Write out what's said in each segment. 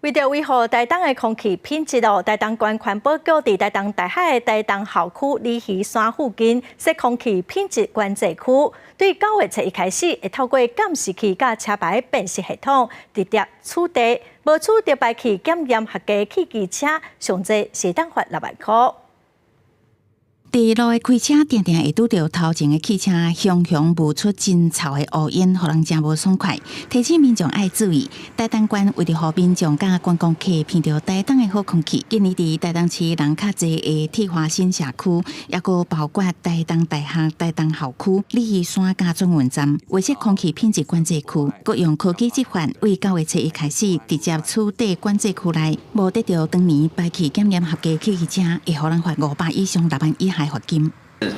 为着维护台东的空气品质台东县环保局伫台东大海的台东校区鲤鱼山附近设空气品质管制区，对9月初一开始会透过监视器甲车牌辨识系统，直接取缔无取特牌器检验合格汽机车，上济是当罚6万块。地路的开车常常会拄到头前的汽车熊熊冒出真臭的乌烟，互人真无爽快。提醒民众爱注意，台东县为了互民众甲观光客闻到台东的好空气，今年伫台东市人较济的铁华新社区，也佫包括台东大学、台东校区、鲤鱼山甲转运站，为设空气品质管制区，佮用科技执法，为9月初一开始直接取缔管制区内无得到当年排气检验合格汽机车，会互人罚500以上6万以下。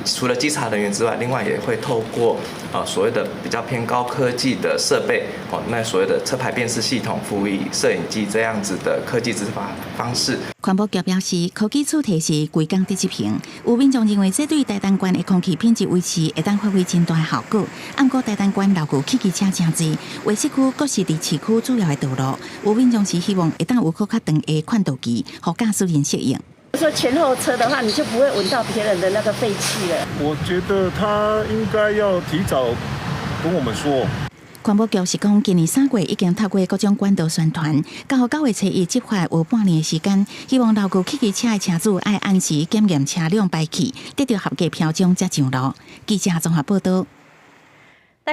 除了稽查人员之外，另外也会透过所谓的比较偏高科技的设备，那所谓的车牌辨识系统、辅以摄影机这样子的科技执法方式。环保局表示，科技处提示规工第1瓶，有民众认为这对台东县的空气品质维持会当发挥真大的效果。不过台东县老旧汽机车真多，维市区佫是伫市区主要的道路，有民众是希望会当有较长的宽度期，互驾驶员适应。说前后车的话，你就不会闻到别人的那个废气了。我觉得他应该要提早跟我们说。环保局是讲，今年3月已经透过各种管道宣传，到9月初一执法有半年的时间，希望老旧汽机车的车主爱按时检验车辆排气，得到合格标章才上路。记者综合报道。